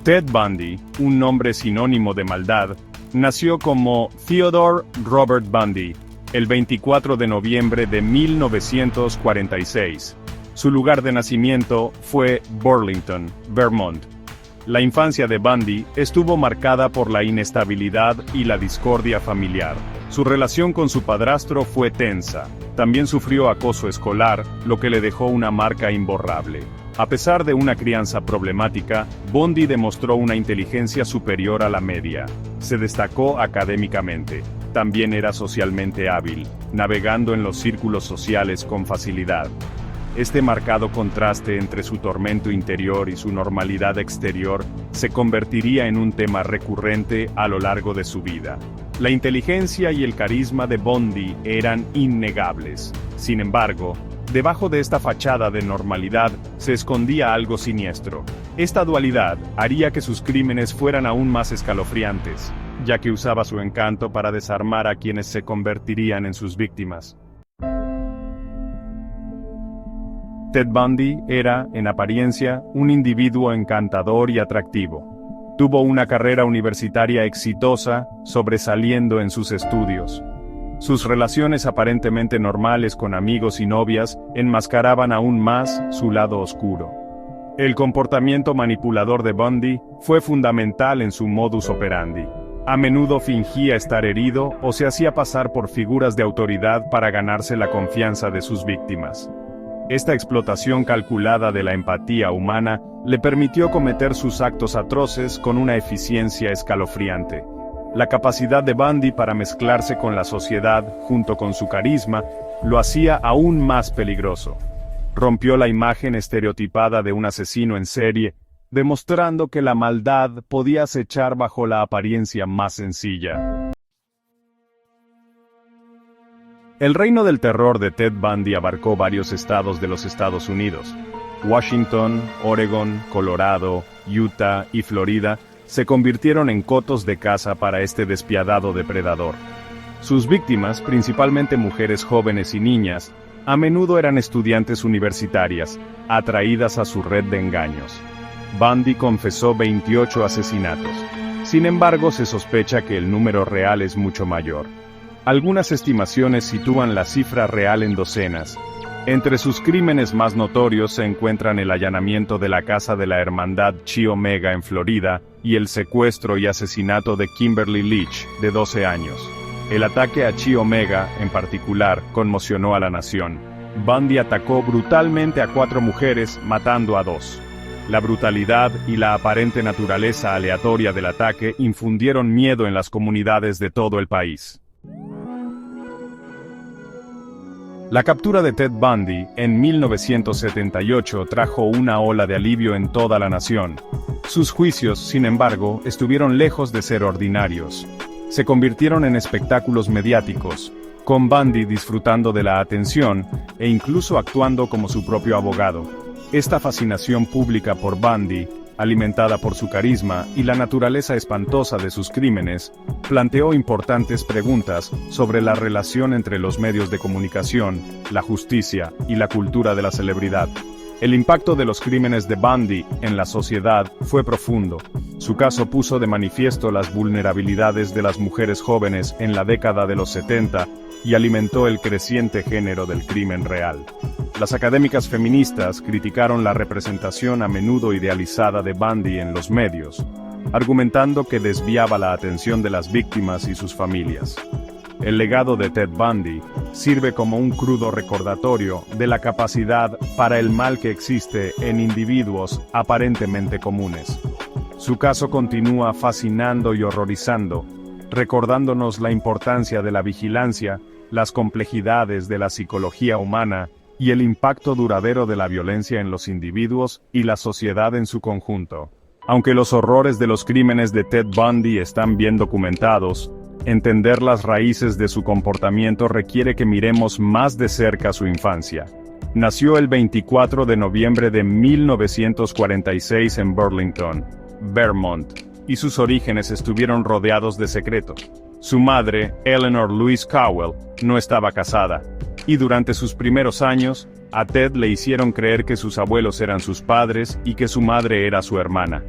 Ted Bundy, un nombre sinónimo de maldad, nació como Theodore Robert Bundy, el 24 de noviembre de 1946. Su lugar de nacimiento fue Burlington, Vermont. La infancia de Bundy estuvo marcada por la inestabilidad y la discordia familiar. Su relación con su padrastro fue tensa. También sufrió acoso escolar, lo que le dejó una marca imborrable. A pesar de una crianza problemática, Bundy demostró una inteligencia superior a la media. Se destacó académicamente. También era socialmente hábil, navegando en los círculos sociales con facilidad. Este marcado contraste entre su tormento interior y su normalidad exterior se convertiría en un tema recurrente a lo largo de su vida. La inteligencia y el carisma de Bundy eran innegables. Sin embargo, debajo de esta fachada de normalidad se escondía algo siniestro. Esta dualidad haría que sus crímenes fueran aún más escalofriantes, ya que usaba su encanto para desarmar a quienes se convertirían en sus víctimas. Ted Bundy era, en apariencia, un individuo encantador y atractivo. Tuvo una carrera universitaria exitosa, sobresaliendo en sus estudios. Sus relaciones aparentemente normales con amigos y novias enmascaraban aún más su lado oscuro. El comportamiento manipulador de Bundy fue fundamental en su modus operandi. A menudo fingía estar herido o se hacía pasar por figuras de autoridad para ganarse la confianza de sus víctimas. Esta explotación calculada de la empatía humana le permitió cometer sus actos atroces con una eficiencia escalofriante. La capacidad de Bundy para mezclarse con la sociedad, junto con su carisma, lo hacía aún más peligroso. Rompió la imagen estereotipada de un asesino en serie, demostrando que la maldad podía acechar bajo la apariencia más sencilla. El reino del terror de Ted Bundy abarcó varios estados de los Estados Unidos. Washington, Oregon, Colorado, Utah y Florida se convirtieron en cotos de caza para este despiadado depredador. Sus víctimas, principalmente mujeres jóvenes y niñas, a menudo eran estudiantes universitarias, atraídas a su red de engaños. Bundy confesó 28 asesinatos. Sin embargo, se sospecha que el número real es mucho mayor. Algunas estimaciones sitúan la cifra real en docenas. Entre sus crímenes más notorios se encuentran el allanamiento de la casa de la hermandad Chi Omega en Florida y el secuestro y asesinato de Kimberly Leach, de 12 años. El ataque a Chi Omega, en particular, conmocionó a la nación. Bundy atacó brutalmente a 4 mujeres, matando a 2. La brutalidad y la aparente naturaleza aleatoria del ataque infundieron miedo en las comunidades de todo el país. La captura de Ted Bundy en 1978 trajo una ola de alivio en toda la nación. Sus juicios, sin embargo, estuvieron lejos de ser ordinarios. Se convirtieron en espectáculos mediáticos, con Bundy disfrutando de la atención e incluso actuando como su propio abogado. Esta fascinación pública por Bundy, alimentada por su carisma y la naturaleza espantosa de sus crímenes, planteó importantes preguntas sobre la relación entre los medios de comunicación, la justicia y la cultura de la celebridad. El impacto de los crímenes de Bundy en la sociedad fue profundo. Su caso puso de manifiesto las vulnerabilidades de las mujeres jóvenes en la década de los 70 y alimentó el creciente género del crimen real. Las académicas feministas criticaron la representación a menudo idealizada de Bundy en los medios, argumentando que desviaba la atención de las víctimas y sus familias. El legado de Ted Bundy sirve como un crudo recordatorio de la capacidad para el mal que existe en individuos aparentemente comunes. Su caso continúa fascinando y horrorizando, recordándonos la importancia de la vigilancia, las complejidades de la psicología humana y el impacto duradero de la violencia en los individuos y la sociedad en su conjunto. Aunque los horrores de los crímenes de Ted Bundy están bien documentados, entender las raíces de su comportamiento requiere que miremos más de cerca su infancia. Nació el 24 de noviembre de 1946 en Burlington, Vermont, y sus orígenes estuvieron rodeados de secreto. Su madre, Eleanor Louise Cowell, no estaba casada, y durante sus primeros años, a Ted le hicieron creer que sus abuelos eran sus padres y que su madre era su hermana.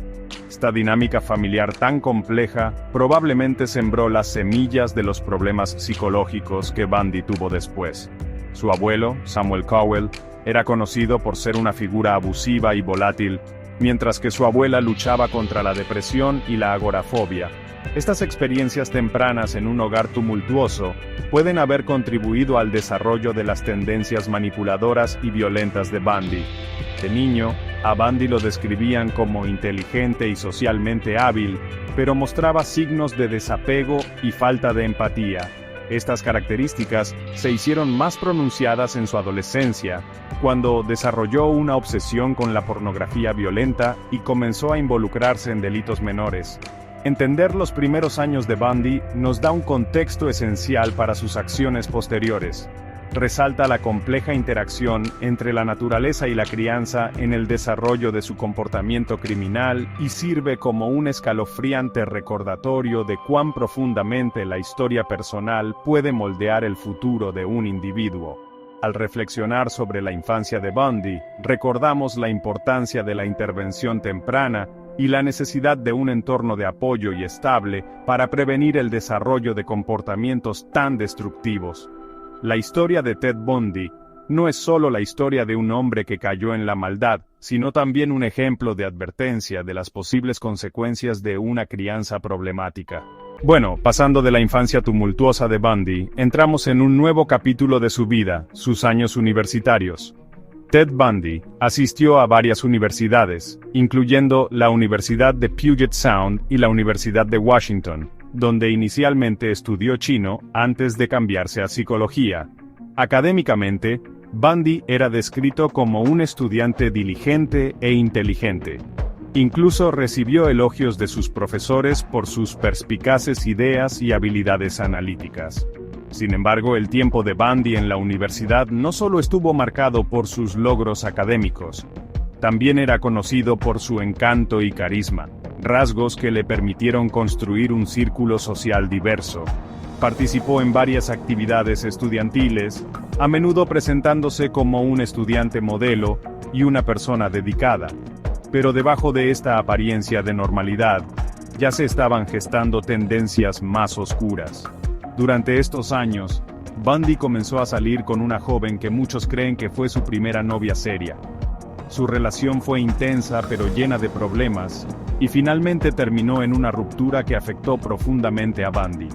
Esta dinámica familiar tan compleja probablemente sembró las semillas de los problemas psicológicos que Bundy tuvo después. Su abuelo, Samuel Cowell, era conocido por ser una figura abusiva y volátil, mientras que su abuela luchaba contra la depresión y la agorafobia. Estas experiencias tempranas en un hogar tumultuoso pueden haber contribuido al desarrollo de las tendencias manipuladoras y violentas de Bundy. De niño, a Bundy lo describían como inteligente y socialmente hábil, pero mostraba signos de desapego y falta de empatía. Estas características se hicieron más pronunciadas en su adolescencia, cuando desarrolló una obsesión con la pornografía violenta y comenzó a involucrarse en delitos menores. Entender los primeros años de Bundy nos da un contexto esencial para sus acciones posteriores. Resalta la compleja interacción entre la naturaleza y la crianza en el desarrollo de su comportamiento criminal y sirve como un escalofriante recordatorio de cuán profundamente la historia personal puede moldear el futuro de un individuo. Al reflexionar sobre la infancia de Bundy, recordamos la importancia de la intervención temprana y la necesidad de un entorno de apoyo y estable para prevenir el desarrollo de comportamientos tan destructivos. La historia de Ted Bundy no es solo la historia de un hombre que cayó en la maldad, sino también un ejemplo de advertencia de las posibles consecuencias de una crianza problemática. Bueno, pasando de la infancia tumultuosa de Bundy, entramos en un nuevo capítulo de su vida, sus años universitarios. Ted Bundy asistió a varias universidades, incluyendo la Universidad de Puget Sound y la Universidad de Washington, donde inicialmente estudió chino antes de cambiarse a psicología. Académicamente, Bundy era descrito como un estudiante diligente e inteligente. Incluso recibió elogios de sus profesores por sus perspicaces ideas y habilidades analíticas. Sin embargo, el tiempo de Bundy en la universidad no solo estuvo marcado por sus logros académicos, también era conocido por su encanto y carisma, rasgos que le permitieron construir un círculo social diverso. Participó en varias actividades estudiantiles, a menudo presentándose como un estudiante modelo y una persona dedicada. Pero debajo de esta apariencia de normalidad, ya se estaban gestando tendencias más oscuras. Durante estos años, Bundy comenzó a salir con una joven que muchos creen que fue su primera novia seria. Su relación fue intensa pero llena de problemas, y finalmente terminó en una ruptura que afectó profundamente a Bundy.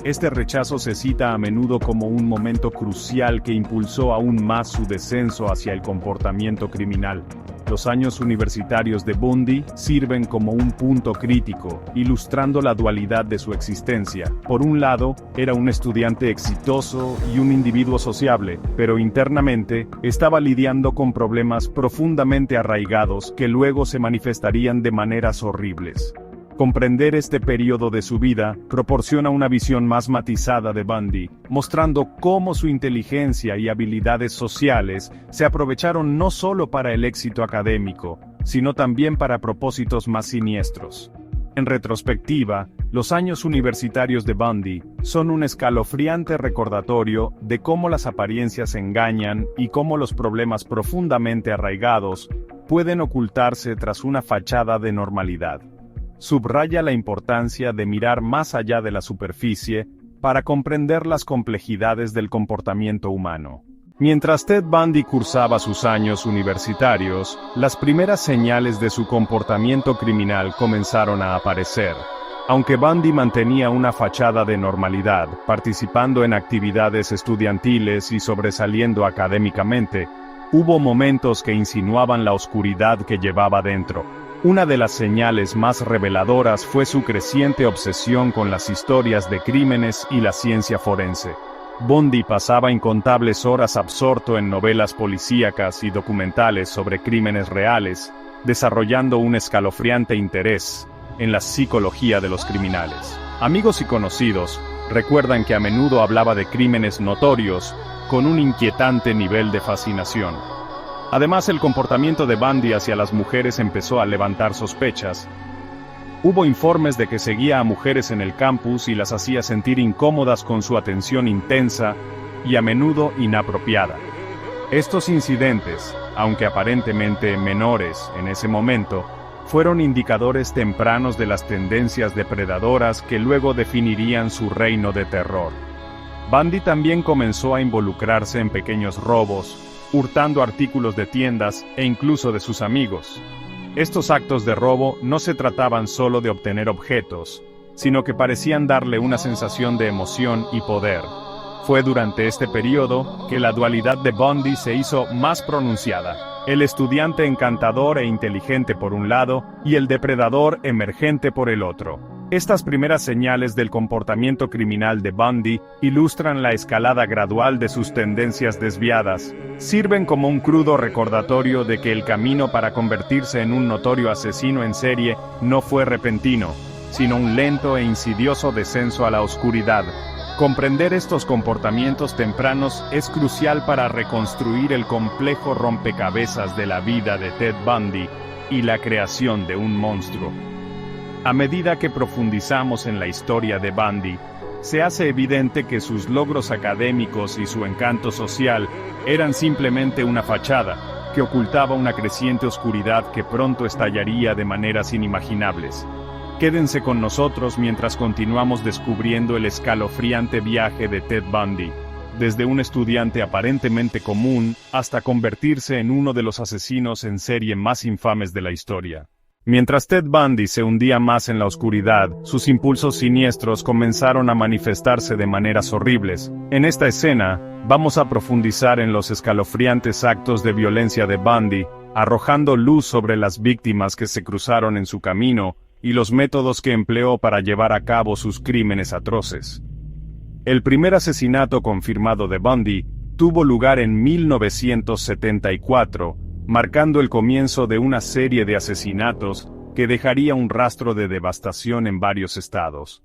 Este rechazo se cita a menudo como un momento crucial que impulsó aún más su descenso hacia el comportamiento criminal. Los años universitarios de Bundy sirven como un punto crítico, ilustrando la dualidad de su existencia. Por un lado, era un estudiante exitoso y un individuo sociable, pero internamente, estaba lidiando con problemas profundamente arraigados que luego se manifestarían de maneras horribles. Comprender este periodo de su vida proporciona una visión más matizada de Bundy, mostrando cómo su inteligencia y habilidades sociales se aprovecharon no solo para el éxito académico, sino también para propósitos más siniestros. En retrospectiva, los años universitarios de Bundy son un escalofriante recordatorio de cómo las apariencias engañan y cómo los problemas profundamente arraigados pueden ocultarse tras una fachada de normalidad. Subraya la importancia de mirar más allá de la superficie para comprender las complejidades del comportamiento humano. Mientras Ted Bundy cursaba sus años universitarios, las primeras señales de su comportamiento criminal comenzaron a aparecer. Aunque Bundy mantenía una fachada de normalidad, participando en actividades estudiantiles y sobresaliendo académicamente, hubo momentos que insinuaban la oscuridad que llevaba dentro. Una de las señales más reveladoras fue su creciente obsesión con las historias de crímenes y la ciencia forense. Bundy pasaba incontables horas absorto en novelas policíacas y documentales sobre crímenes reales, desarrollando un escalofriante interés en la psicología de los criminales. Amigos y conocidos recuerdan que a menudo hablaba de crímenes notorios con un inquietante nivel de fascinación. Además, el comportamiento de Bundy hacia las mujeres empezó a levantar sospechas. Hubo informes de que seguía a mujeres en el campus y las hacía sentir incómodas con su atención intensa y a menudo inapropiada. Estos incidentes, aunque aparentemente menores en ese momento, fueron indicadores tempranos de las tendencias depredadoras que luego definirían su reino de terror. Bundy también comenzó a involucrarse en pequeños robos, hurtando artículos de tiendas e incluso de sus amigos. Estos actos de robo no se trataban solo de obtener objetos, sino que parecían darle una sensación de emoción y poder. Fue durante este periodo que la dualidad de Bundy se hizo más pronunciada: el estudiante encantador e inteligente por un lado, y el depredador emergente por el otro. Estas primeras señales del comportamiento criminal de Bundy ilustran la escalada gradual de sus tendencias desviadas. Sirven como un crudo recordatorio de que el camino para convertirse en un notorio asesino en serie no fue repentino, sino un lento e insidioso descenso a la oscuridad. Comprender estos comportamientos tempranos es crucial para reconstruir el complejo rompecabezas de la vida de Ted Bundy y la creación de un monstruo. A medida que profundizamos en la historia de Bundy, se hace evidente que sus logros académicos y su encanto social eran simplemente una fachada, que ocultaba una creciente oscuridad que pronto estallaría de maneras inimaginables. Quédense con nosotros mientras continuamos descubriendo el escalofriante viaje de Ted Bundy, desde un estudiante aparentemente común hasta convertirse en uno de los asesinos en serie más infames de la historia. Mientras Ted Bundy se hundía más en la oscuridad, sus impulsos siniestros comenzaron a manifestarse de maneras horribles. En esta escena, vamos a profundizar en los escalofriantes actos de violencia de Bundy, arrojando luz sobre las víctimas que se cruzaron en su camino y los métodos que empleó para llevar a cabo sus crímenes atroces. El primer asesinato confirmado de Bundy tuvo lugar en 1974, marcando el comienzo de una serie de asesinatos que dejaría un rastro de devastación en varios estados.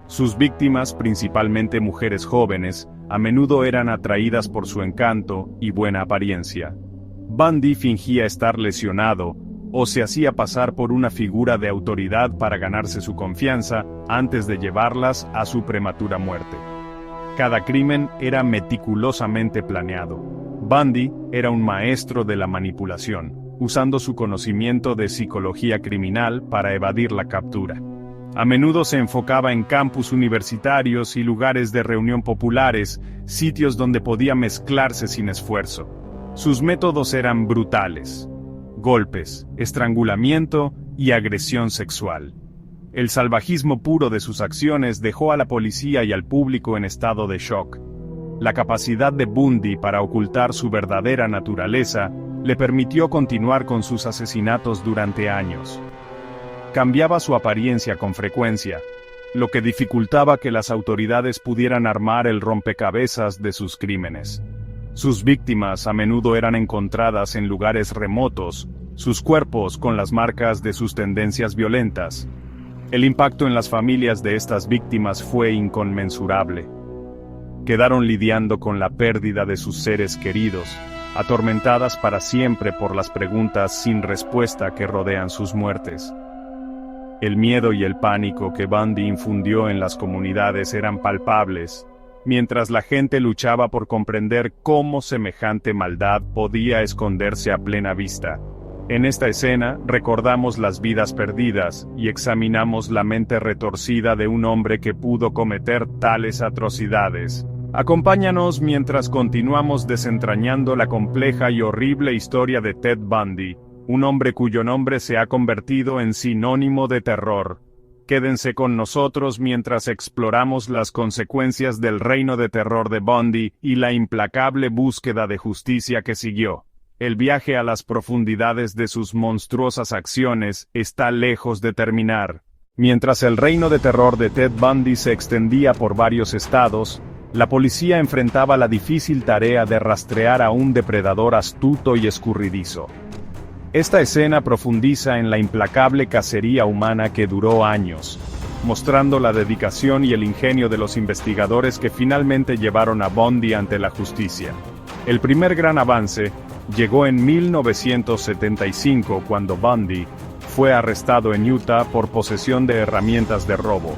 Sus víctimas, principalmente mujeres jóvenes, a menudo eran atraídas por su encanto y buena apariencia. Bundy fingía estar lesionado o se hacía pasar por una figura de autoridad para ganarse su confianza antes de llevarlas a su prematura muerte. Cada crimen era meticulosamente planeado. Bundy era un maestro de la manipulación, usando su conocimiento de psicología criminal para evadir la captura. A menudo se enfocaba en campus universitarios y lugares de reunión populares, sitios donde podía mezclarse sin esfuerzo. Sus métodos eran brutales: golpes, estrangulamiento y agresión sexual. El salvajismo puro de sus acciones dejó a la policía y al público en estado de shock. La capacidad de Bundy para ocultar su verdadera naturaleza le permitió continuar con sus asesinatos durante años. Cambiaba su apariencia con frecuencia, lo que dificultaba que las autoridades pudieran armar el rompecabezas de sus crímenes. Sus víctimas a menudo eran encontradas en lugares remotos, sus cuerpos con las marcas de sus tendencias violentas. El impacto en las familias de estas víctimas fue inconmensurable. Quedaron lidiando con la pérdida de sus seres queridos, atormentadas para siempre por las preguntas sin respuesta que rodean sus muertes. El miedo y el pánico que Bundy infundió en las comunidades eran palpables, mientras la gente luchaba por comprender cómo semejante maldad podía esconderse a plena vista. En esta escena, recordamos las vidas perdidas y examinamos la mente retorcida de un hombre que pudo cometer tales atrocidades. Acompáñanos mientras continuamos desentrañando la compleja y horrible historia de Ted Bundy, un hombre cuyo nombre se ha convertido en sinónimo de terror. Quédense con nosotros mientras exploramos las consecuencias del reino de terror de Bundy y la implacable búsqueda de justicia que siguió. El viaje a las profundidades de sus monstruosas acciones está lejos de terminar. Mientras el reino de terror de Ted Bundy se extendía por varios estados, la policía enfrentaba la difícil tarea de rastrear a un depredador astuto y escurridizo. Esta escena profundiza en la implacable cacería humana que duró años, mostrando la dedicación y el ingenio de los investigadores que finalmente llevaron a Bundy ante la justicia. El primer gran avance llegó en 1975 cuando Bundy fue arrestado en Utah por posesión de herramientas de robo.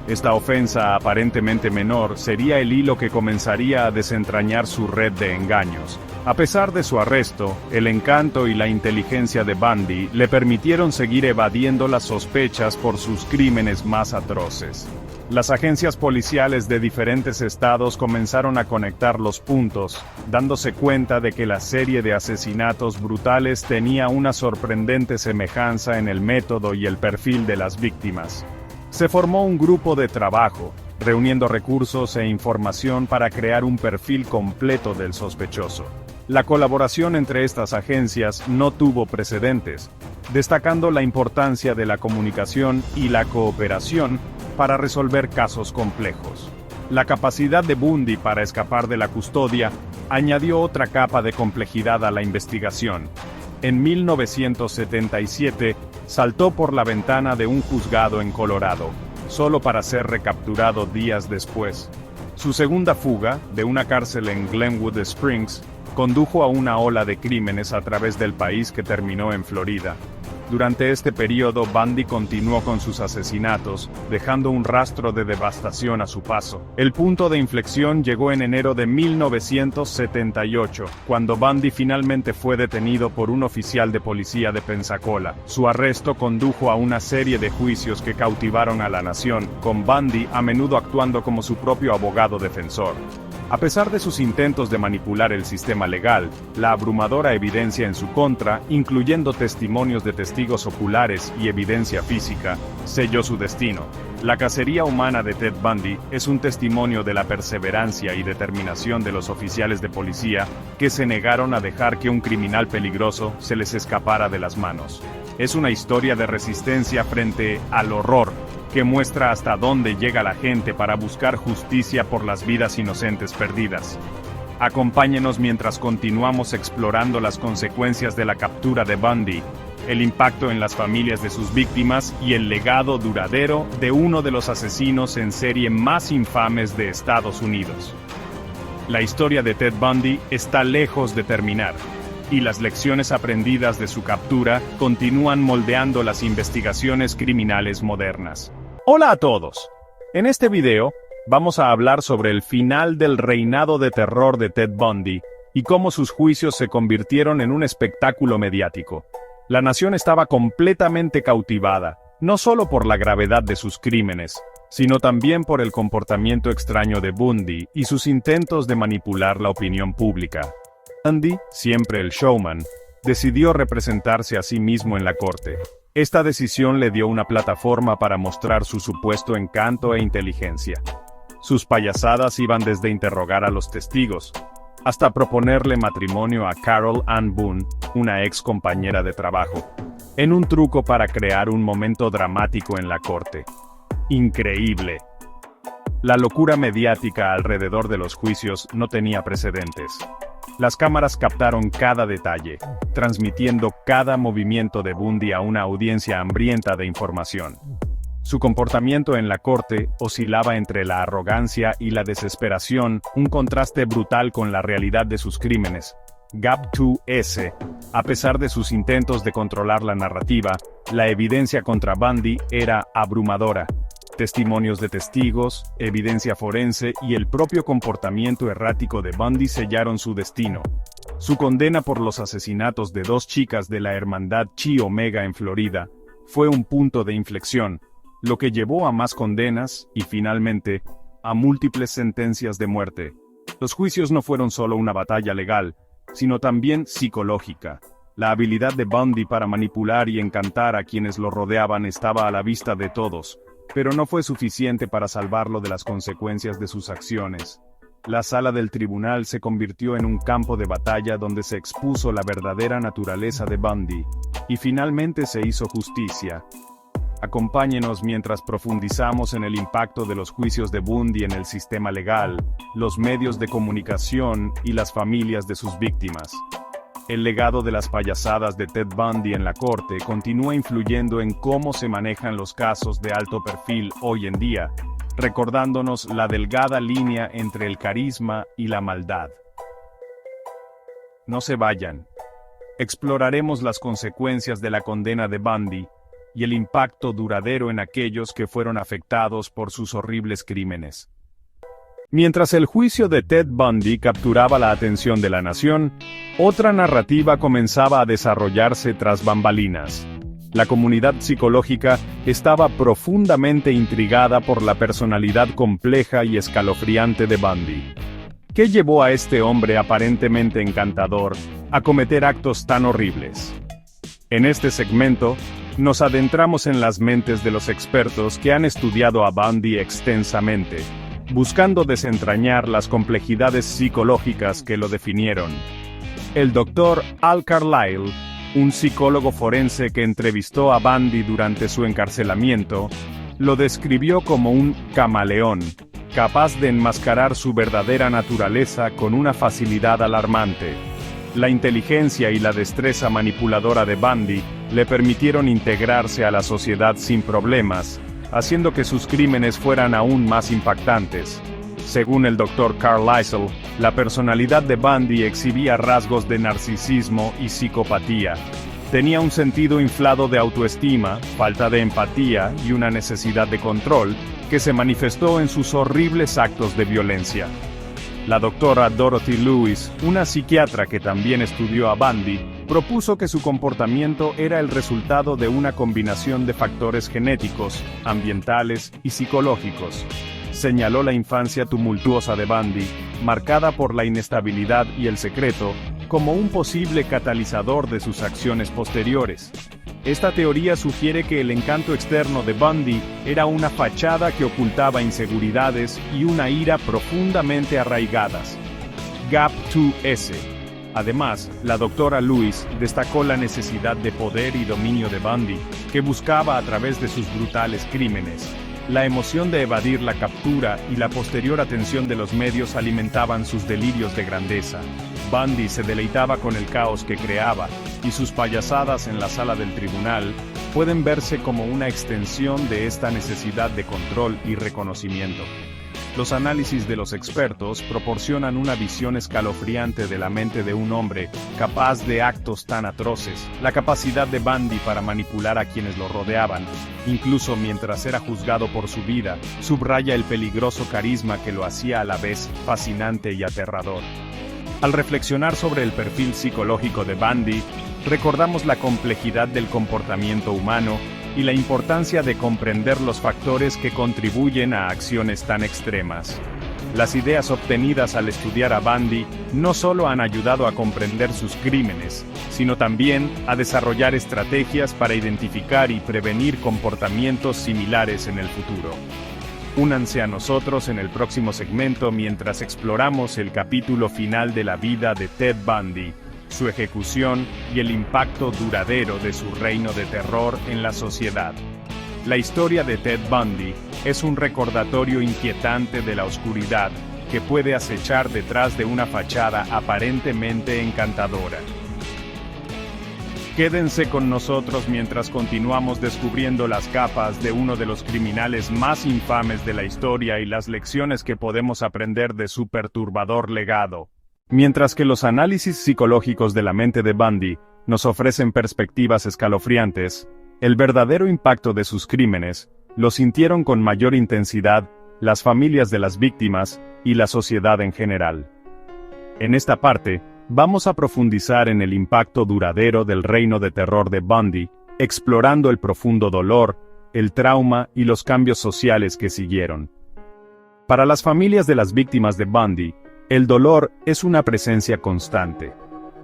Esta ofensa aparentemente menor sería el hilo que comenzaría a desentrañar su red de engaños. A pesar de su arresto, el encanto y la inteligencia de Bundy le permitieron seguir evadiendo las sospechas por sus crímenes más atroces. Las agencias policiales de diferentes estados comenzaron a conectar los puntos, dándose cuenta de que la serie de asesinatos brutales tenía una sorprendente semejanza en el método y el perfil de las víctimas. Se formó un grupo de trabajo, reuniendo recursos e información para crear un perfil completo del sospechoso. La colaboración entre estas agencias no tuvo precedentes, destacando la importancia de la comunicación y la cooperación para resolver casos complejos. La capacidad de Bundy para escapar de la custodia añadió otra capa de complejidad a la investigación. En 1977, saltó por la ventana de un juzgado en Colorado, solo para ser recapturado días después. Su segunda fuga, de una cárcel en Glenwood Springs, condujo a una ola de crímenes a través del país que terminó en Florida. Durante este periodo, Bundy continuó con sus asesinatos, dejando un rastro de devastación a su paso. El punto de inflexión llegó en enero de 1978, cuando Bundy finalmente fue detenido por un oficial de policía de Pensacola. Su arresto condujo a una serie de juicios que cautivaron a la nación, con Bundy a menudo actuando como su propio abogado defensor. A pesar de sus intentos de manipular el sistema legal, la abrumadora evidencia en su contra, incluyendo testimonios de testigos oculares y evidencia física, selló su destino. La cacería humana de Ted Bundy es un testimonio de la perseverancia y determinación de los oficiales de policía que se negaron a dejar que un criminal peligroso se les escapara de las manos. Es una historia de resistencia frente al horror, que muestra hasta dónde llega la gente para buscar justicia por las vidas inocentes perdidas. Acompáñenos mientras continuamos explorando las consecuencias de la captura de Bundy, el impacto en las familias de sus víctimas y el legado duradero de uno de los asesinos en serie más infames de Estados Unidos. La historia de Ted Bundy está lejos de terminar, y las lecciones aprendidas de su captura continúan moldeando las investigaciones criminales modernas. Hola a todos. En este video, vamos a hablar sobre el final del reinado de terror de Ted Bundy y cómo sus juicios se convirtieron en un espectáculo mediático. La nación estaba completamente cautivada, no solo por la gravedad de sus crímenes, sino también por el comportamiento extraño de Bundy y sus intentos de manipular la opinión pública. Bundy, siempre el showman, decidió representarse a sí mismo en la corte. Esta decisión le dio una plataforma para mostrar su supuesto encanto e inteligencia. Sus payasadas iban desde interrogar a los testigos, hasta proponerle matrimonio a Carol Ann Boone, una ex compañera de trabajo, en un truco para crear un momento dramático en la corte. Increíble. La locura mediática alrededor de los juicios no tenía precedentes. Las cámaras captaron cada detalle, transmitiendo cada movimiento de Bundy a una audiencia hambrienta de información. Su comportamiento en la corte oscilaba entre la arrogancia y la desesperación, un contraste brutal con la realidad de sus crímenes. Gap 2S. A pesar de sus intentos de controlar la narrativa, la evidencia contra Bundy era abrumadora. Testimonios de testigos, evidencia forense y el propio comportamiento errático de Bundy sellaron su destino. Su condena por los asesinatos de 2 chicas de la hermandad Chi Omega en Florida fue un punto de inflexión, lo que llevó a más condenas y, finalmente, a múltiples sentencias de muerte. Los juicios no fueron solo una batalla legal, sino también psicológica. La habilidad de Bundy para manipular y encantar a quienes lo rodeaban estaba a la vista de todos, pero no fue suficiente para salvarlo de las consecuencias de sus acciones. La sala del tribunal se convirtió en un campo de batalla donde se expuso la verdadera naturaleza de Bundy, y finalmente se hizo justicia. Acompáñenos mientras profundizamos en el impacto de los juicios de Bundy en el sistema legal, los medios de comunicación y las familias de sus víctimas. El legado de las payasadas de Ted Bundy en la corte continúa influyendo en cómo se manejan los casos de alto perfil hoy en día, recordándonos la delgada línea entre el carisma y la maldad. No se vayan. Exploraremos las consecuencias de la condena de Bundy y el impacto duradero en aquellos que fueron afectados por sus horribles crímenes. Mientras el juicio de Ted Bundy capturaba la atención de la nación, otra narrativa comenzaba a desarrollarse tras bambalinas. La comunidad psicológica estaba profundamente intrigada por la personalidad compleja y escalofriante de Bundy. ¿Qué llevó a este hombre aparentemente encantador a cometer actos tan horribles? En este segmento, nos adentramos en las mentes de los expertos que han estudiado a Bundy extensamente, buscando desentrañar las complejidades psicológicas que lo definieron. El Dr. Al Carlile, un psicólogo forense que entrevistó a Bundy durante su encarcelamiento, lo describió como un camaleón, capaz de enmascarar su verdadera naturaleza con una facilidad alarmante. La inteligencia y la destreza manipuladora de Bundy le permitieron integrarse a la sociedad sin problemas, haciendo que sus crímenes fueran aún más impactantes. Según el Dr. Carlile, la personalidad de Bundy exhibía rasgos de narcisismo y psicopatía. Tenía un sentido inflado de autoestima, falta de empatía y una necesidad de control, que se manifestó en sus horribles actos de violencia. La doctora Dorothy Lewis, una psiquiatra que también estudió a Bundy, propuso que su comportamiento era el resultado de una combinación de factores genéticos, ambientales y psicológicos. Señaló la infancia tumultuosa de Bundy, marcada por la inestabilidad y el secreto, como un posible catalizador de sus acciones posteriores. Esta teoría sugiere que el encanto externo de Bundy era una fachada que ocultaba inseguridades y una ira profundamente arraigadas. GAP2S. Además, la doctora Lewis destacó la necesidad de poder y dominio de Bundy, que buscaba a través de sus brutales crímenes. La emoción de evadir la captura y la posterior atención de los medios alimentaban sus delirios de grandeza. Bundy se deleitaba con el caos que creaba, y sus payasadas en la sala del tribunal pueden verse como una extensión de esta necesidad de control y reconocimiento. Los análisis de los expertos proporcionan una visión escalofriante de la mente de un hombre capaz de actos tan atroces. La capacidad de Bundy para manipular a quienes lo rodeaban, incluso mientras era juzgado por su vida, subraya el peligroso carisma que lo hacía a la vez fascinante y aterrador. Al reflexionar sobre el perfil psicológico de Bundy, recordamos la complejidad del comportamiento humano y la importancia de comprender los factores que contribuyen a acciones tan extremas. Las ideas obtenidas al estudiar a Bundy no solo han ayudado a comprender sus crímenes, sino también a desarrollar estrategias para identificar y prevenir comportamientos similares en el futuro. Únanse a nosotros en el próximo segmento mientras exploramos el capítulo final de la vida de Ted Bundy, su ejecución y el impacto duradero de su reino de terror en la sociedad. La historia de Ted Bundy es un recordatorio inquietante de la oscuridad que puede acechar detrás de una fachada aparentemente encantadora. Quédense con nosotros mientras continuamos descubriendo las capas de uno de los criminales más infames de la historia y las lecciones que podemos aprender de su perturbador legado. Mientras que los análisis psicológicos de la mente de Bundy nos ofrecen perspectivas escalofriantes, el verdadero impacto de sus crímenes lo sintieron con mayor intensidad las familias de las víctimas y la sociedad en general. En esta parte, vamos a profundizar en el impacto duradero del reino de terror de Bundy, explorando el profundo dolor, el trauma y los cambios sociales que siguieron. Para las familias de las víctimas de Bundy, el dolor es una presencia constante.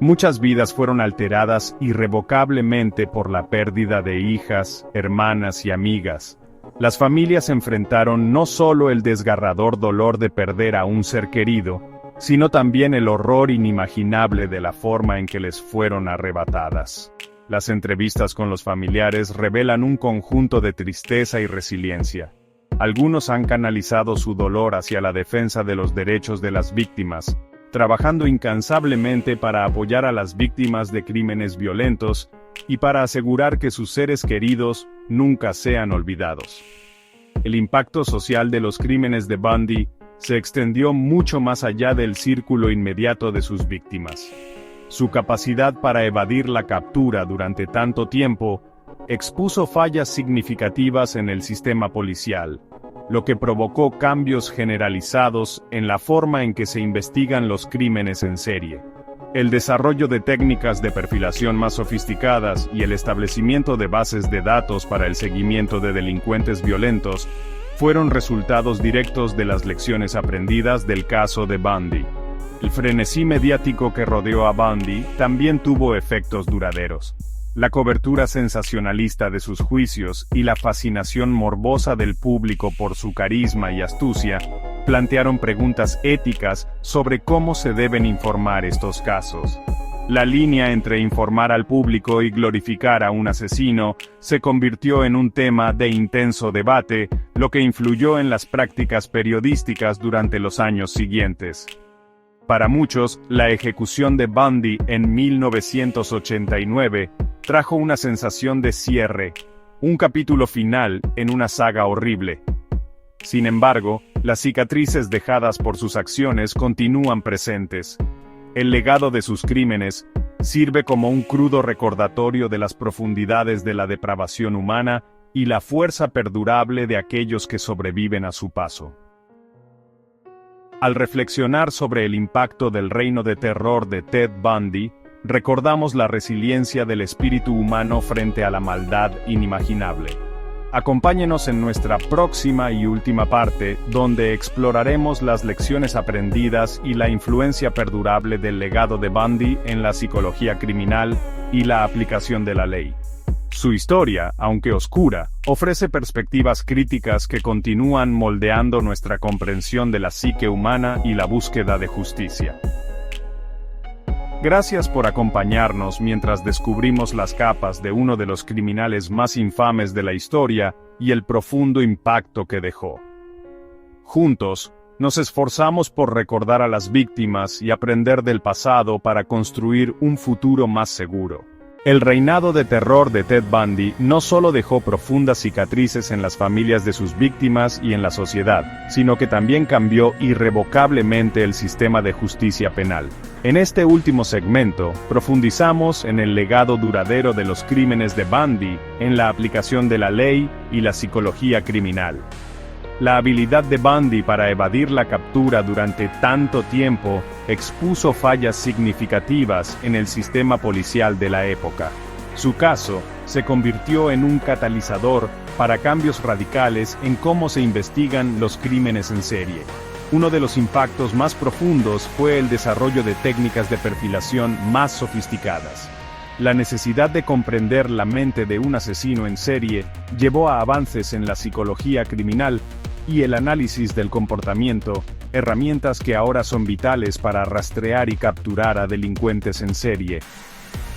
Muchas vidas fueron alteradas irrevocablemente por la pérdida de hijas, hermanas y amigas. Las familias enfrentaron no solo el desgarrador dolor de perder a un ser querido, sino también el horror inimaginable de la forma en que les fueron arrebatadas. Las entrevistas con los familiares revelan un conjunto de tristeza y resiliencia. Algunos han canalizado su dolor hacia la defensa de los derechos de las víctimas, trabajando incansablemente para apoyar a las víctimas de crímenes violentos y para asegurar que sus seres queridos nunca sean olvidados. El impacto social de los crímenes de Bundy se extendió mucho más allá del círculo inmediato de sus víctimas. Su capacidad para evadir la captura durante tanto tiempo expuso fallas significativas en el sistema policial, lo que provocó cambios generalizados en la forma en que se investigan los crímenes en serie. El desarrollo de técnicas de perfilación más sofisticadas y el establecimiento de bases de datos para el seguimiento de delincuentes violentos fueron resultados directos de las lecciones aprendidas del caso de Bundy. El frenesí mediático que rodeó a Bundy también tuvo efectos duraderos. La cobertura sensacionalista de sus juicios y la fascinación morbosa del público por su carisma y astucia plantearon preguntas éticas sobre cómo se deben informar estos casos. La línea entre informar al público y glorificar a un asesino se convirtió en un tema de intenso debate, lo que influyó en las prácticas periodísticas durante los años siguientes. Para muchos, la ejecución de Bundy en 1989 trajo una sensación de cierre, un capítulo final en una saga horrible. Sin embargo, las cicatrices dejadas por sus acciones continúan presentes. El legado de sus crímenes sirve como un crudo recordatorio de las profundidades de la depravación humana y la fuerza perdurable de aquellos que sobreviven a su paso. Al reflexionar sobre el impacto del reino de terror de Ted Bundy, recordamos la resiliencia del espíritu humano frente a la maldad inimaginable. Acompáñenos en nuestra próxima y última parte, donde exploraremos las lecciones aprendidas y la influencia perdurable del legado de Bundy en la psicología criminal y la aplicación de la ley. Su historia, aunque oscura, ofrece perspectivas críticas que continúan moldeando nuestra comprensión de la psique humana y la búsqueda de justicia. Gracias por acompañarnos mientras descubrimos las capas de uno de los criminales más infames de la historia y el profundo impacto que dejó. Juntos, nos esforzamos por recordar a las víctimas y aprender del pasado para construir un futuro más seguro. El reinado de terror de Ted Bundy no solo dejó profundas cicatrices en las familias de sus víctimas y en la sociedad, sino que también cambió irrevocablemente el sistema de justicia penal. En este último segmento, profundizamos en el legado duradero de los crímenes de Bundy, en la aplicación de la ley y la psicología criminal. La habilidad de Bundy para evadir la captura durante tanto tiempo expuso fallas significativas en el sistema policial de la época. Su caso se convirtió en un catalizador para cambios radicales en cómo se investigan los crímenes en serie. Uno de los impactos más profundos fue el desarrollo de técnicas de perfilación más sofisticadas. La necesidad de comprender la mente de un asesino en serie llevó a avances en la psicología criminal y el análisis del comportamiento, herramientas que ahora son vitales para rastrear y capturar a delincuentes en serie.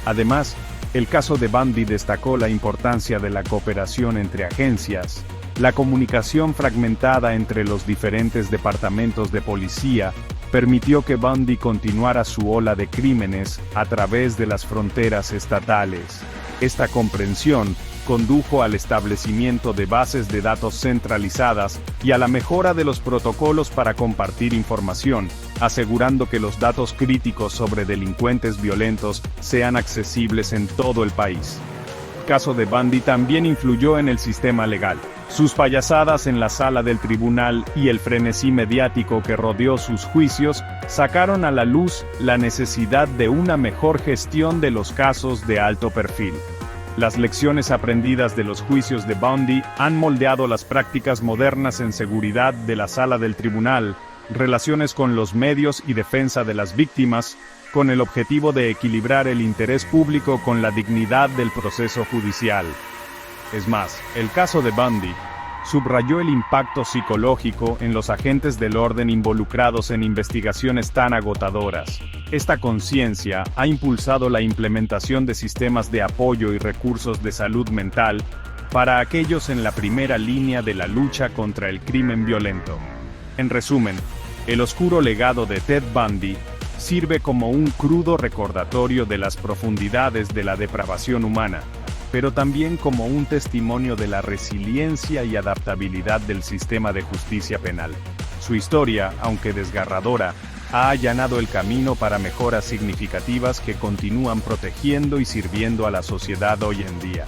Además, el caso de Bundy destacó la importancia de la cooperación entre agencias. La comunicación fragmentada entre los diferentes departamentos de policía permitió que Bundy continuara su ola de crímenes a través de las fronteras estatales. Esta comprensión condujo al establecimiento de bases de datos centralizadas y a la mejora de los protocolos para compartir información, asegurando que los datos críticos sobre delincuentes violentos sean accesibles en todo el país. El caso de Bundy también influyó en el sistema legal. Sus payasadas en la sala del tribunal y el frenesí mediático que rodeó sus juicios sacaron a la luz la necesidad de una mejor gestión de los casos de alto perfil. Las lecciones aprendidas de los juicios de Bundy han moldeado las prácticas modernas en seguridad de la sala del tribunal, relaciones con los medios y defensa de las víctimas, con el objetivo de equilibrar el interés público con la dignidad del proceso judicial. Es más, el caso de Bundy subrayó el impacto psicológico en los agentes del orden involucrados en investigaciones tan agotadoras. Esta conciencia ha impulsado la implementación de sistemas de apoyo y recursos de salud mental para aquellos en la primera línea de la lucha contra el crimen violento. En resumen, el oscuro legado de Ted Bundy sirve como un crudo recordatorio de las profundidades de la depravación humana, pero también como un testimonio de la resiliencia y adaptabilidad del sistema de justicia penal. Su historia, aunque desgarradora, ha allanado el camino para mejoras significativas que continúan protegiendo y sirviendo a la sociedad hoy en día.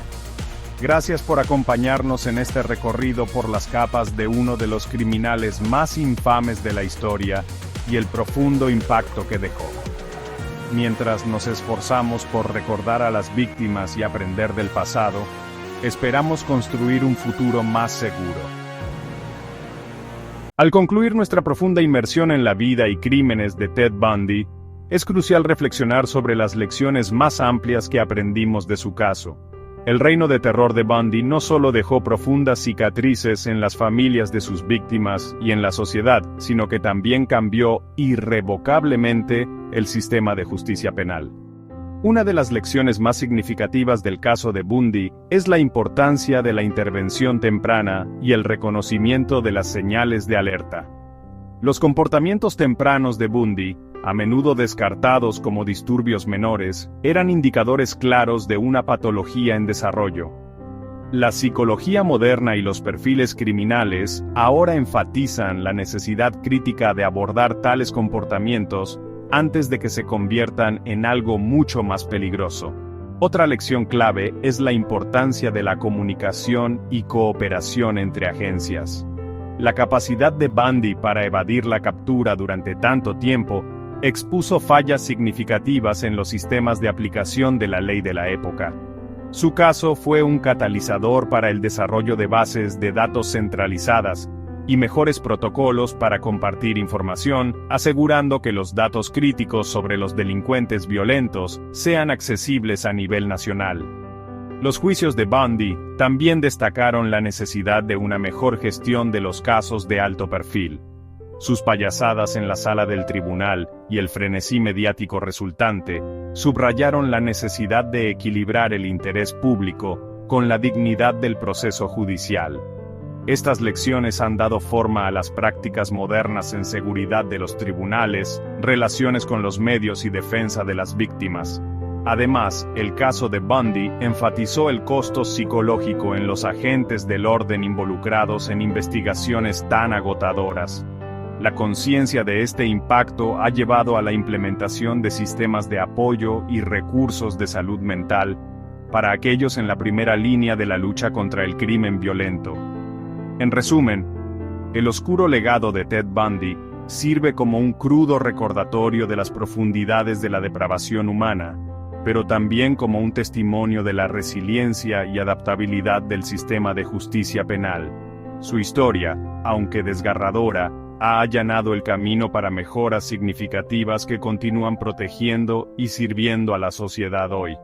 Gracias por acompañarnos en este recorrido por las capas de uno de los criminales más infames de la historia y el profundo impacto que dejó. Mientras nos esforzamos por recordar a las víctimas y aprender del pasado, esperamos construir un futuro más seguro. Al concluir nuestra profunda inmersión en la vida y crímenes de Ted Bundy, es crucial reflexionar sobre las lecciones más amplias que aprendimos de su caso. El reino de terror de Bundy no solo dejó profundas cicatrices en las familias de sus víctimas y en la sociedad, sino que también cambió irrevocablemente el sistema de justicia penal. Una de las lecciones más significativas del caso de Bundy es la importancia de la intervención temprana y el reconocimiento de las señales de alerta. Los comportamientos tempranos de Bundy, a menudo descartados como disturbios menores, eran indicadores claros de una patología en desarrollo. La psicología moderna y los perfiles criminales ahora enfatizan la necesidad crítica de abordar tales comportamientos antes de que se conviertan en algo mucho más peligroso. Otra lección clave es la importancia de la comunicación y cooperación entre agencias. La capacidad de Bundy para evadir la captura durante tanto tiempo expuso fallas significativas en los sistemas de aplicación de la ley de la época. Su caso fue un catalizador para el desarrollo de bases de datos centralizadas y mejores protocolos para compartir información, asegurando que los datos críticos sobre los delincuentes violentos sean accesibles a nivel nacional. Los juicios de Bundy también destacaron la necesidad de una mejor gestión de los casos de alto perfil. Sus payasadas en la sala del tribunal y el frenesí mediático resultante subrayaron la necesidad de equilibrar el interés público con la dignidad del proceso judicial. Estas lecciones han dado forma a las prácticas modernas en seguridad de los tribunales, relaciones con los medios y defensa de las víctimas. Además, el caso de Bundy enfatizó el costo psicológico en los agentes del orden involucrados en investigaciones tan agotadoras. La conciencia de este impacto ha llevado a la implementación de sistemas de apoyo y recursos de salud mental para aquellos en la primera línea de la lucha contra el crimen violento. En resumen, el oscuro legado de Ted Bundy sirve como un crudo recordatorio de las profundidades de la depravación humana, pero también como un testimonio de la resiliencia y adaptabilidad del sistema de justicia penal. Su historia, aunque desgarradora, ha allanado el camino para mejoras significativas que continúan protegiendo y sirviendo a la sociedad hoy.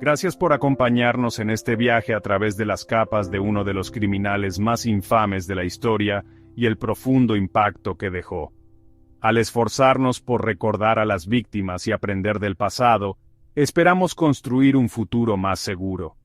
Gracias por acompañarnos en este viaje a través de las capas de uno de los criminales más infames de la historia y el profundo impacto que dejó. Al esforzarnos por recordar a las víctimas y aprender del pasado, esperamos construir un futuro más seguro.